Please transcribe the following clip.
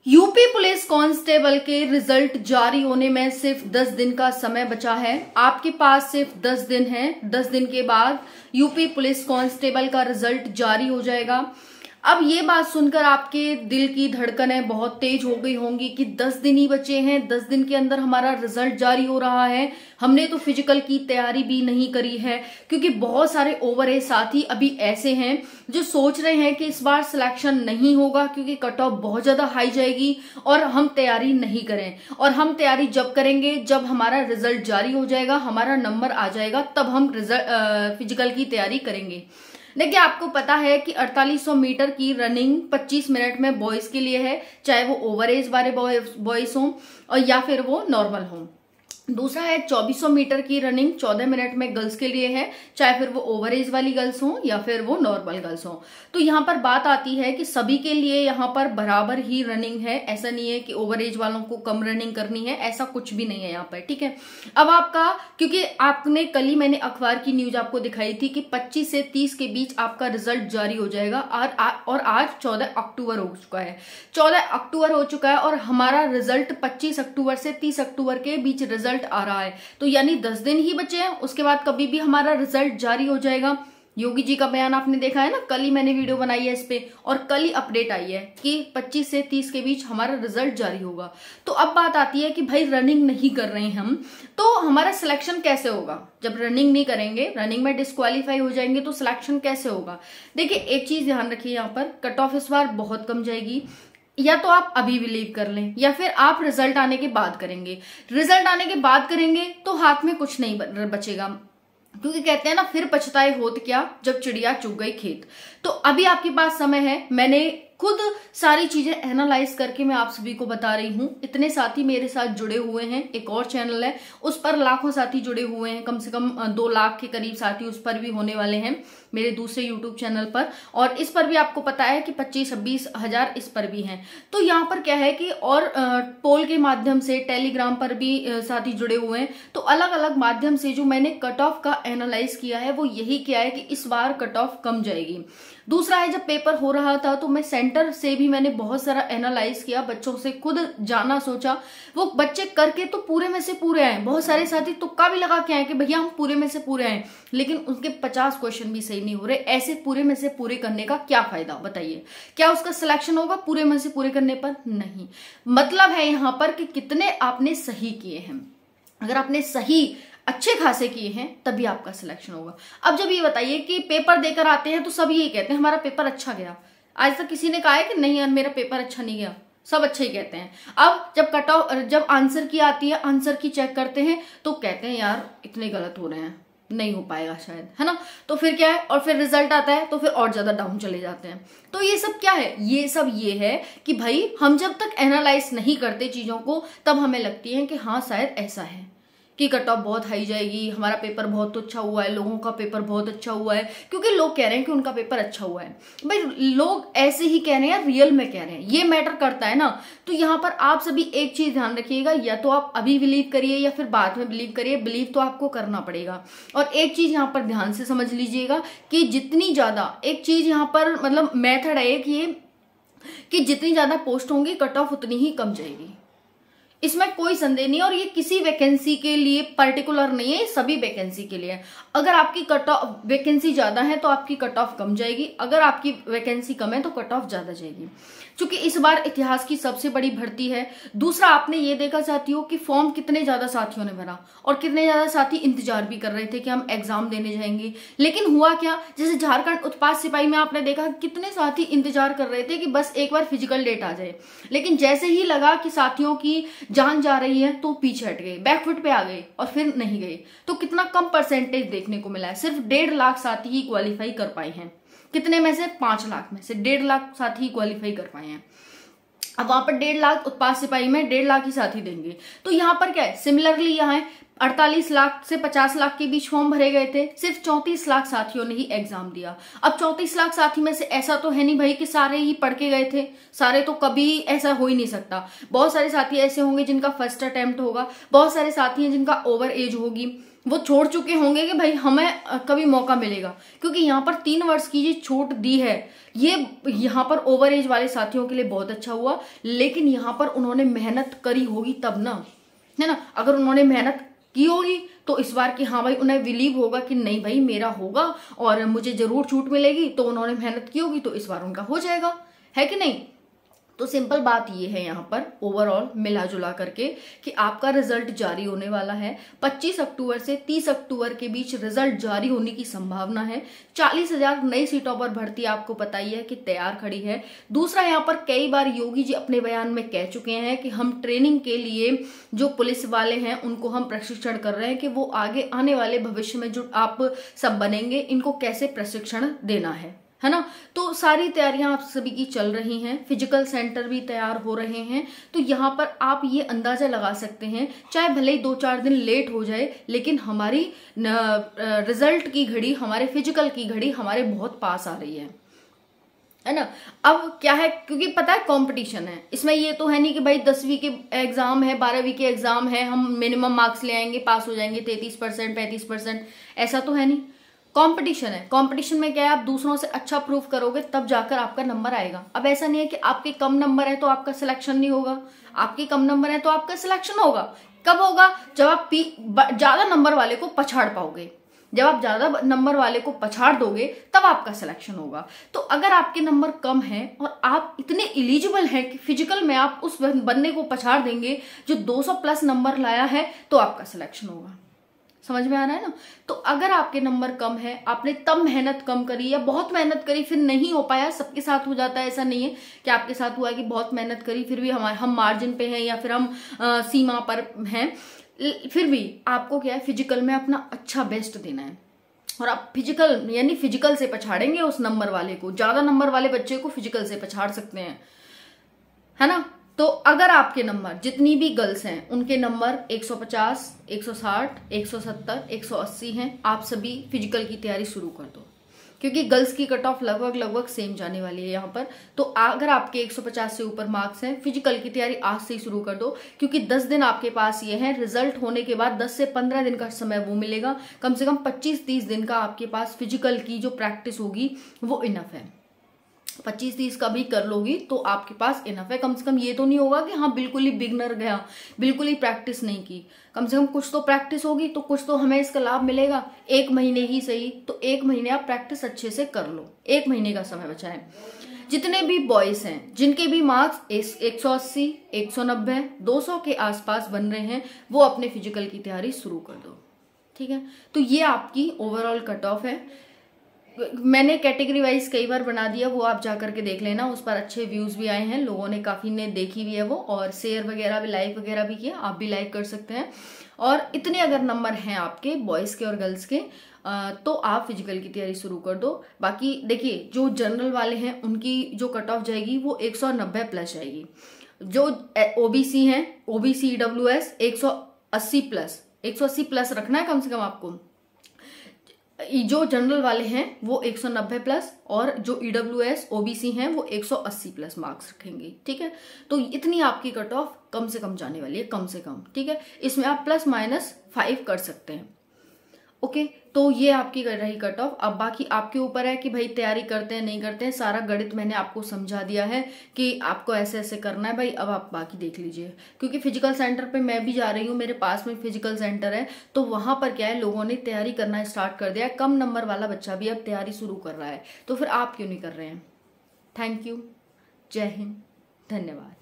UP police constable के result जारी होने में सिर्फ 10 दिन का समय बचा है। आपके पास सिर्फ 10 दिन है। 10 दिन के बाद यूपी पुलिस कांस्टेबल का रिजल्ट जारी हो जाएगा। अब ये बात सुनकर आपके दिल की धड़कनें बहुत तेज हो गई होंगी कि 10 दिन ही बचे हैं, 10 दिन के अंदर हमारा रिजल्ट जारी हो रहा है। हमने तो फिजिकल की तैयारी भी नहीं करी है, क्योंकि बहुत सारे ओवर एज साथी अभी ऐसे हैं जो सोच रहे हैं कि इस बार सिलेक्शन नहीं होगा क्योंकि कट ऑफ बहुत ज्यादा हाई जाएगी और हम तैयारी नहीं करें। और हम तैयारी जब करेंगे जब हमारा रिजल्ट जारी हो जाएगा, हमारा नंबर आ जाएगा, तब हम फिजिकल की तैयारी करेंगे। देखिए, आपको पता है कि 4800 मीटर की रनिंग 25 मिनट में बॉयज के लिए है, चाहे वो ओवर एज वाले बॉयज हों और या फिर वो नॉर्मल हों। दूसरा है 2400 मीटर की रनिंग 14 मिनट में गर्ल्स के लिए है, चाहे फिर वो ओवर एज वाली गर्ल्स हों या फिर वो नॉर्मल गर्ल्स हों। तो यहाँ पर बात आती है कि सभी के लिए यहाँ पर बराबर ही रनिंग है। ऐसा नहीं है कि ओवर एज वालों को कम रनिंग करनी है, ऐसा कुछ भी नहीं है यहाँ पर, ठीक है। अब आपका, क्योंकि आपने कल ही मैंने अखबार की न्यूज आपको दिखाई थी कि 25 से 30 के बीच आपका रिजल्ट जारी हो जाएगा और आज 14 अक्टूबर हो चुका है। 14 अक्टूबर हो चुका है और हमारा रिजल्ट 25 अक्टूबर से 30 अक्टूबर के बीच रिजल्ट आ रहा है। तो यानी 10 दिन ही बचे हैं, उसके बाद कभी भी हमारा रिजल्ट जारी हो जाएगा। योगी जी का बयान आपने देखा है ना, कल ही मैंने वीडियो बनाई है इस पे और कल ही अपडेट आई है कि 25 से 30 के बीच हमारा रिजल्ट जारी होगा। तो अब बात आती है कि भाई रनिंग नहीं कर रहे हैं हम, तो हमारा सिलेक्शन कैसे होगा? जब रनिंग नहीं करेंगे, रनिंग में डिस्क्वालीफाई हो जाएंगे, तो सिलेक्शन कैसे होगा? देखिए, एक चीज ध्यान रखिए, यहाँ पर कट ऑफ इस बार बहुत कम जाएगी। या तो आप अभी बिलीव कर लें या फिर आप रिजल्ट आने के बाद करेंगे। रिजल्ट आने के बाद करेंगे तो हाथ में कुछ नहीं बचेगा, क्योंकि कहते हैं ना, फिर पछताए होत क्या जब चिड़िया चुग गई खेत। तो अभी आपके पास समय है। मैंने खुद सारी चीजें एनालाइज करके मैं आप सभी को बता रही हूं। इतने साथी मेरे साथ जुड़े हुए हैं, एक और चैनल है उस पर लाखों साथी जुड़े हुए हैं, कम से कम 2 लाख के करीब साथी उस पर भी होने वाले हैं मेरे दूसरे यूट्यूब चैनल पर, और इस पर भी आपको पता है कि 25-26 हजार इस पर भी हैं। तो यहाँ पर क्या है कि और पोल के माध्यम से टेलीग्राम पर भी साथी जुड़े हुए हैं। तो अलग अलग माध्यम से जो मैंने कट ऑफ का एनालाइज किया है वो यही किया है कि इस बार कट ऑफ कम जाएगी। दूसरा है, जब पेपर हो रहा था तो मैं सेंटर से भी मैंने बहुत सारा एनालाइज किया, बच्चों से खुद जाना, सोचा। वो बच्चे करके तो पूरे में से पूरे आए, बहुत सारे साथी तुक्का भी लगा के आए कि भैया हम पूरे में से पूरे आए, लेकिन उनके 50 क्वेश्चन भी सही नहीं हो रहे। ऐसे पूरे में से पूरे करने का क्या फायदा, बताइए? क्या उसका सिलेक्शन होगा पूरे में से पूरे करने पर? नहीं। मतलब है यहाँ पर कि कितने आपने सही किए हैं। अगर आपने सही अच्छे खासे किए हैं तभी आपका सिलेक्शन होगा। अब जब ये बताइए कि पेपर देकर आते हैं तो सब यही कहते हैं हमारा पेपर अच्छा गया। आज तक किसी ने कहा है कि नहीं यार मेरा पेपर अच्छा नहीं गया? सब अच्छे ही कहते हैं। अब जब कट ऑफ, जब आंसर की आती है, आंसर की चेक करते हैं तो कहते हैं यार इतने गलत हो रहे हैं, नहीं हो पाएगा शायद, है ना। तो फिर क्या है, और फिर रिजल्ट आता है तो फिर और ज्यादा डाउन चले जाते हैं। तो ये सब क्या है? ये सब ये है कि भाई हम जब तक एनालाइज नहीं करते चीजों को, तब हमें लगती है कि हाँ शायद ऐसा है कि कट ऑफ बहुत हाई जाएगी, हमारा पेपर बहुत अच्छा हुआ है, लोगों का पेपर बहुत अच्छा हुआ है, क्योंकि लोग कह रहे हैं कि उनका पेपर अच्छा हुआ है। भाई लोग ऐसे ही कह रहे हैं, रियल में कह रहे हैं, ये मैटर करता है ना। तो यहाँ पर आप सभी एक चीज ध्यान रखिएगा, या तो आप अभी बिलीव करिए या फिर बाद में बिलीव करिए, बिलीव तो आपको करना पड़ेगा। और एक चीज यहाँ पर ध्यान से समझ लीजिएगा कि जितनी ज्यादा, एक चीज यहाँ पर मतलब मेथड है कि जितनी ज्यादा पोस्ट होंगी कट ऑफ उतनी ही कम जाएगी, इसमें कोई संदेह नहीं। और ये किसी वैकेंसी के लिए पर्टिकुलर नहीं है, सभी वैकेंसी के लिए। अगर आपकी कट ऑफ वैकेंसी ज्यादा है तो आपकी कट ऑफ कम जाएगी, अगर आपकी वैकेंसी कम है तो कट ऑफ ज्यादा जाएगी, क्योंकि इस बार इतिहास की सबसे बड़ी भर्ती है। दूसरा, आपने ये देखा साथियों कि फॉर्म कितने ज्यादा साथियों ने भरा और कितने ज्यादा साथी इंतजार भी कर रहे थे कि हम एग्जाम देने जाएंगे। लेकिन हुआ क्या, जैसे झारखंड उत्पाद सिपाही में आपने देखा कितने साथी इंतजार कर रहे थे कि बस एक बार फिजिकल डेट आ जाए, लेकिन जैसे ही लगा कि साथियों की जान जा रही है तो पीछे हट गए, बैकफुट पे आ गए और फिर नहीं गए। तो कितना कम परसेंटेज देखने को मिला है, सिर्फ 1.5 लाख साथी ही क्वालिफाई कर पाए हैं। कितने में से? 5 लाख में से 1.5 लाख साथी ही क्वालिफाई कर पाए हैं। अब वहां पर 1.5 लाख उत्पाद सिपाही में 1.5 लाख ही साथी देंगे। तो यहाँ पर क्या है, सिमिलरली यहाँ है 48 लाख से 50 लाख के बीच फॉर्म भरे गए थे, सिर्फ 34 लाख साथियों ने ही एग्जाम दिया। अब 34 लाख साथी में से ऐसा तो है नहीं भाई कि सारे ही पढ़ के गए थे, सारे तो कभी ऐसा हो ही नहीं सकता। बहुत सारे साथी ऐसे होंगे जिनका फर्स्ट अटेम्प्ट होगा, बहुत सारे साथी हैं जिनका ओवर एज होगी, वो छोड़ चुके होंगे कि भाई हमें कभी मौका मिलेगा, क्योंकि यहाँ पर 3 वर्ष की जो छूट दी है ये यहाँ पर ओवर एज वाले साथियों के लिए बहुत अच्छा हुआ, लेकिन यहाँ पर उन्होंने मेहनत करी होगी तब ना, है ना। अगर उन्होंने मेहनत की होगी तो इस बार की हाँ भाई उन्हें बिलीव होगा कि नहीं भाई मेरा होगा और मुझे जरूर छूट मिलेगी, तो उन्होंने मेहनत की होगी तो इस बार उनका हो जाएगा, है कि नहीं। तो सिंपल बात ये है यहाँ पर ओवरऑल मिला जुला करके कि आपका रिजल्ट जारी होने वाला है 25 अक्टूबर से 30 अक्टूबर के बीच रिजल्ट जारी होने की संभावना है। 40,000 नई सीटों पर भर्ती आपको पता ही है कि तैयार खड़ी है। दूसरा, यहाँ पर कई बार योगी जी अपने बयान में कह चुके हैं कि हम ट्रेनिंग के लिए जो पुलिस वाले हैं उनको हम प्रशिक्षण कर रहे हैं कि वो आगे आने वाले भविष्य में जो आप सब बनेंगे इनको कैसे प्रशिक्षण देना है ना। तो सारी तैयारियां आप सभी की चल रही हैं, फिजिकल सेंटर भी तैयार हो रहे हैं। तो यहाँ पर आप ये अंदाजा लगा सकते हैं, चाहे भले ही 2-4 दिन लेट हो जाए, लेकिन हमारी रिजल्ट की घड़ी, हमारे फिजिकल की घड़ी हमारे बहुत पास आ रही है ना। अब क्या है, क्योंकि पता है कंपटीशन है इसमें, ये तो है नहीं कि भाई 10वीं के एग्जाम है, 12वीं के एग्जाम है, हम मिनिमम मार्क्स ले आएंगे, पास हो जाएंगे 33%, 35%, ऐसा तो है नहीं। कंपटीशन है, कंपटीशन में क्या है, आप दूसरों से अच्छा प्रूफ करोगे तब जाकर आपका नंबर आएगा। अब ऐसा नहीं है कि आपके कम नंबर है तो आपका सिलेक्शन नहीं होगा, आपके कम नंबर है तो आपका सिलेक्शन होगा। कब होगा? जब आप ज्यादा नंबर वाले को पछाड़ पाओगे, जब आप ज्यादा नंबर वाले को पछाड़ दोगे तब आपका सिलेक्शन होगा। तो अगर आपके नंबर कम है और आप इतने एलिजिबल हैं कि फिजिकल में आप उस बंदे को पछाड़ देंगे जो 200+ नंबर लाया है, तो आपका सिलेक्शन होगा। समझ में आ रहा है ना। तो अगर आपके नंबर कम है, आपने तब मेहनत कम करी या बहुत मेहनत करी फिर नहीं हो पाया, सबके साथ हो जाता है, ऐसा नहीं है कि आपके साथ हुआ है कि बहुत मेहनत करी फिर भी हम मार्जिन पे हैं या फिर हम सीमा पर हैं, फिर भी आपको क्या है, फिजिकल में अपना अच्छा बेस्ट देना है। और आप फिजिकल यानी फिजिकल से पछाड़ेंगे उस नंबर वाले को, ज्यादा नंबर वाले बच्चे को फिजिकल से पछाड़ सकते हैं, है ना। तो अगर आपके नंबर, जितनी भी गर्ल्स हैं उनके नंबर 150, 160, 170, 180 हैं, आप सभी फिजिकल की तैयारी शुरू कर दो, क्योंकि गर्ल्स की कट ऑफ लगभग सेम जाने वाली है यहाँ पर। तो अगर आपके 150 से ऊपर मार्क्स हैं, फिजिकल की तैयारी आज से ही शुरू कर दो, क्योंकि 10 दिन आपके पास ये है। रिजल्ट होने के बाद 10 से 15 दिन का समय वो मिलेगा, कम से कम 25-30 दिन का आपके पास फिजिकल की जो प्रैक्टिस होगी वो इनफ है। 25-30 का भी कर लोगी तो आपके पास इनफ है। कम से कम ये तो नहीं होगा कि हाँ बिल्कुल ही बिगनर गया, बिल्कुल ही प्रैक्टिस नहीं की। कम से कम कुछ तो प्रैक्टिस होगी, तो कुछ तो हमें इसका लाभ मिलेगा। 1 महीने ही सही, तो 1 महीने आप प्रैक्टिस अच्छे से कर लो। 1 महीने का समय बचा है। जितने भी बॉयज हैं जिनके भी मार्क्स 180, 190, 200 के आसपास बन रहे हैं, वो अपने फिजिकल की तैयारी शुरू कर दो, ठीक है। तो ये आपकी ओवरऑल कट ऑफ है। मैंने कैटेगरी वाइज कई बार बना दिया, वो आप जा करके देख लेना, उस पर अच्छे व्यूज भी आए हैं, लोगों ने काफी ने देखी भी है वो, और शेयर वगैरह भी, लाइक वगैरह भी किया। आप भी लाइक कर सकते हैं। और इतने अगर नंबर हैं आपके बॉयज के और गर्ल्स के, तो आप फिजिकल की तैयारी शुरू कर दो। बाकी देखिए, जो जनरल वाले हैं उनकी जो कट ऑफ जाएगी वो 190+ जाएगी। जो ओबीसी हैं, ओबीसी EWS 180+ रखना है कम से कम आपको। जो जनरल वाले हैं वो 190+, और जो EWS OBC हैं वो 180+ मार्क्स रखेंगे, ठीक है। तो इतनी आपकी कट ऑफ कम से कम जाने वाली है, कम से कम, ठीक है। इसमें आप ±5 कर सकते हैं, ओके। तो ये आपकी कर रही कट ऑफ। अब बाकी आपके ऊपर है कि भाई तैयारी करते हैं नहीं करते हैं। सारा गणित मैंने आपको समझा दिया है कि आपको ऐसे ऐसे करना है भाई। अब आप बाकी देख लीजिए, क्योंकि फिजिकल सेंटर पे मैं भी जा रही हूँ, मेरे पास में फिजिकल सेंटर है, तो वहां पर क्या है, लोगों ने तैयारी करना स्टार्ट कर दिया है। कम नंबर वाला बच्चा भी अब तैयारी शुरू कर रहा है, तो फिर आप क्यों नहीं कर रहे हैं। थैंक यू, जय हिंद, धन्यवाद।